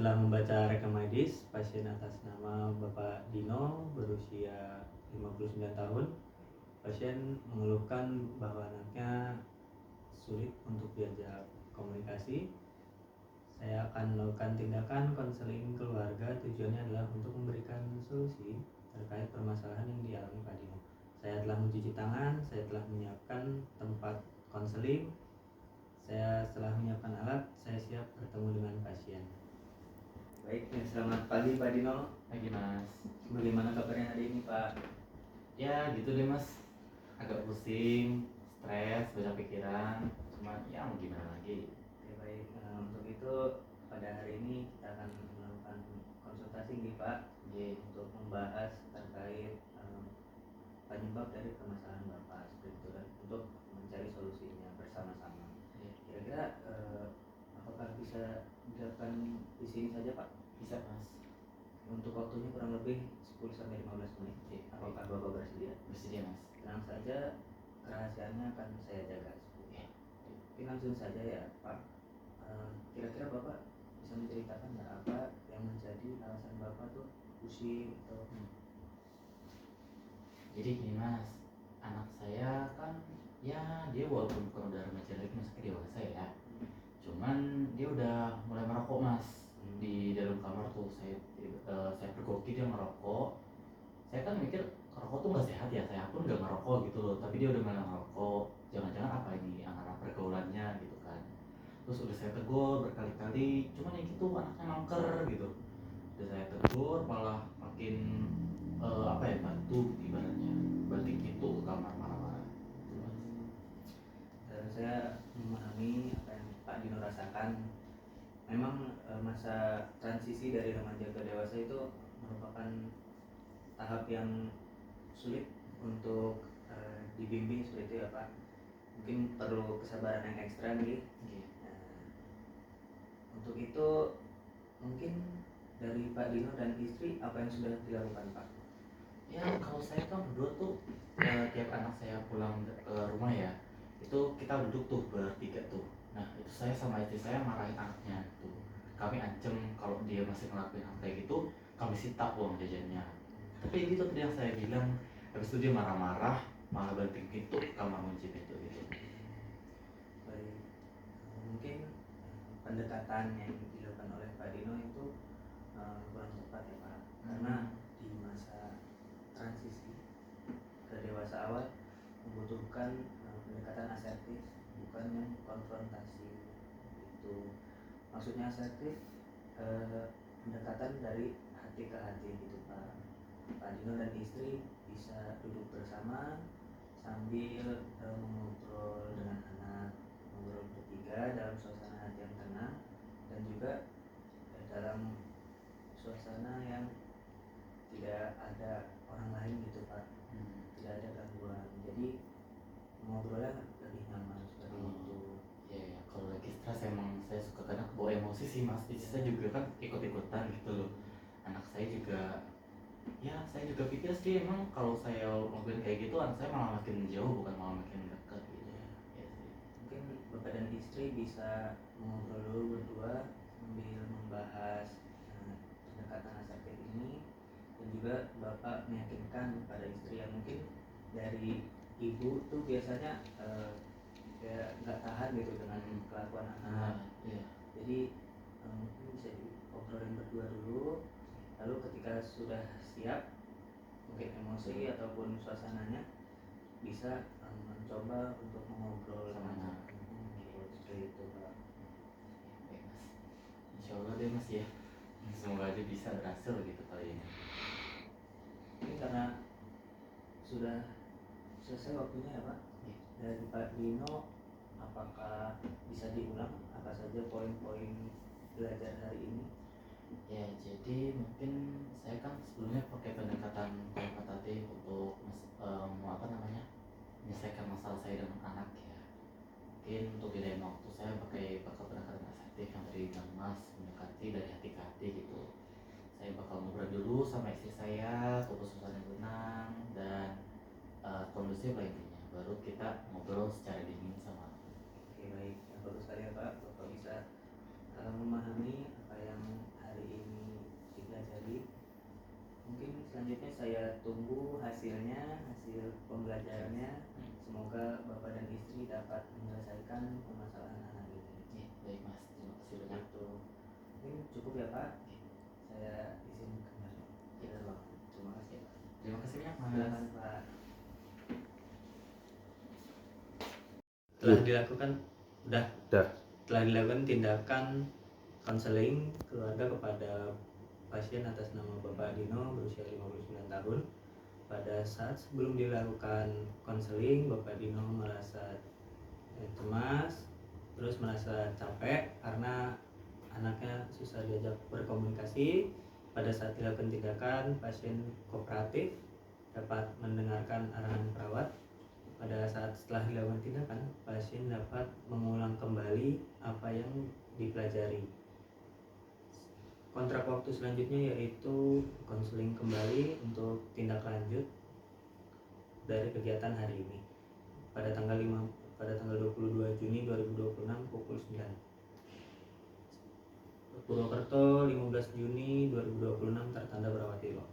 telah membaca rekam medis pasien atas nama Bapak Dino berusia 59 tahun. Pasien mengeluhkan bahwa anaknya sulit untuk diajak komunikasi. Saya akan melakukan tindakan konseling keluarga, tujuannya adalah untuk memberikan solusi terkait permasalahan yang dialami Pak Dino. Saya telah mencuci tangan, saya telah menyiapkan tempat konseling, saya telah menyiapkan alat, saya siap bertemu dengan pasien. Baik, selamat pagi Pak Dino. Pagi Mas. Bagaimana kabarnya hari ini Pak? Ya gitu deh Mas, agak pusing, stres, banyak pikiran, cuma ya mau gimana lagi. Oke, baik. Untuk itu pada hari ini kita akan melakukan konsultasi nih Pak, untuk membahas terkait penyebab dari permasalahan Bapak seperti itu, dan untuk mencari solusinya bersama-sama. Kira-kira apakah bisa dilakukan di sini saja Pak? Bisa Mas. Untuk waktunya kurang lebih 10-15 menit. Apakah Bapak bersedia? Bersedia Mas. Tenang saja, kerahasiaannya akan saya jaga. Mungkin langsung saja ya Pak. Kira-kira Bapak bisa menceritakan nggak apa yang menjadi alasan Bapak tuh pusing atau Jadi gini Mas, anak saya kan ya dia walaupun bukan udah remaja lagi masih dewasa ya, cuman dia udah mulai merokok Mas. Di dalam kamar tuh saya pergoki dia merokok. Saya kan mikir rokok tuh nggak sehat ya, saya pun nggak merokok gitu loh, tapi dia udah mulai merokok. Jangan-jangan apa ini anak-anak pergaulannya gitu kan. Terus udah saya tegur berkali-kali, cuman yang gitu anaknya mangker gitu. Udah saya tegur malah makin apa ya, batu ibaratnya, balik itu ke kamar marah-marah. Dan saya memahami apa yang Pak Dino rasakan. Memang masa transisi dari remaja ke dewasa itu merupakan tahap yang sulit untuk dibimbing seperti itu ya Pak. Mungkin perlu kesabaran yang ekstra nih. Untuk itu mungkin dari Pak Dino dan istri apa yang sudah dilakukan Pak? Ya kalau saya kan berdua tuh tiap anak saya pulang ke rumah ya, itu kita duduk tuh bertiga tuh. Nah itu saya sama istri saya marahin anaknya tuh. Kami ancam kalau dia masih ngelakuin hal kayak gitu, kami sita uang jajannya. Tapi gitu tadi yang saya bilang, habis itu dia marah-marah, malah banting pintu, kamar kunci pintu gitu. Baik, mungkin pendekatan yang dilakukan oleh Pak Dino itu kurang tepat ya Pak, karena di masa transisi ke dewasa awal membutuhkan pendekatan asertif, bukan yang konfrontasi. Itu maksudnya asertif, pendekatan dari hati ke hati gitu Pak. Pak Dino dan istri bisa duduk bersama sambil mengobrol dengan anak, mengobrol bertiga dalam suasana hati yang tenang dan juga dalam suasana yang tidak ada orang lain gitu Pak. Tidak ada gangguan, jadi ngobrolnya lebih nyaman seperti itu. Ya, kalau lagi stres emang saya suka kadang bawa emosi sih Mas. Istri saya juga kan ikut-ikutan gitu loh. Anak saya juga, ya saya juga pikir sih emang kalau saya ngelakuin kayak gitu anak saya malah makin jauh bukan malah makin dekat gitu ya. Ya sih. Mungkin Bapak dan istri bisa ngobrol dulu berdua sambil membahas pendekatan asertif ini, dan juga Bapak meyakinkan pada istri yang mungkin dari ibu tuh biasanya kayak nggak tahan gitu dengan kelakuan anak. Jadi mungkin bisa diobrolin berdua dulu, lalu ketika sudah siap, mungkin emosi ataupun suasananya bisa mencoba untuk mengobrol sama anak. Seperti itu Pak. Baik Mas, Insya Allah deh Mas ya, semoga aja bisa berhasil gitu kali ini. Ini karena sudah selesai waktunya ya Pak. Dari Pak Dino, apakah bisa diulang apa saja poin-poin belajar hari ini? Ya jadi mungkin saya kan sebelumnya pakai pendekatan kualitatif untuk apa namanya, menyelesaikan masalah saya dengan anak ya. Mungkin untuk di lain waktu saya bakal pendekatan asertif yang tadi bilang Mas, mendekati dari hati ke hati gitu. Saya bakal ngobrol dulu sama istri saya, fokus suasana yang tenang dan kondusif lah intinya. Baru kita ngobrol secara dingin sama anak. Oke baik, bagus sekali ya Pak. Bapak bisa memahami apa yang hari tunggu hasil pembelajarannya. Semoga bapak dan istri dapat menyelesaikan permasalahan anak ini. Ya, baik Mas, terima kasih banyak. Itu mungkin cukup ya Pak. Saya izin kembali. Ya, Terima kasih Pak. terima kasih banyak Mas. Silakan Pak. Telah dilakukan telah dilakukan tindakan konseling keluarga kepada pasien atas nama Bapak Dino berusia 59 tahun. Pada saat sebelum dilakukan konseling, Bapak Dino merasa cemas, terus merasa capek karena anaknya susah diajak berkomunikasi. Pada saat dilakukan tindakan, pasien kooperatif, dapat mendengarkan arahan perawat. Pada saat setelah dilakukan tindakan, pasien dapat mengulang kembali apa yang dipelajari. Kontrak waktu selanjutnya yaitu konseling kembali untuk tindak lanjut dari kegiatan hari ini pada tanggal 22 Juni 2026 pukul 9. Purwokerto 15 Juni 2026 tertanda berawat Dilo.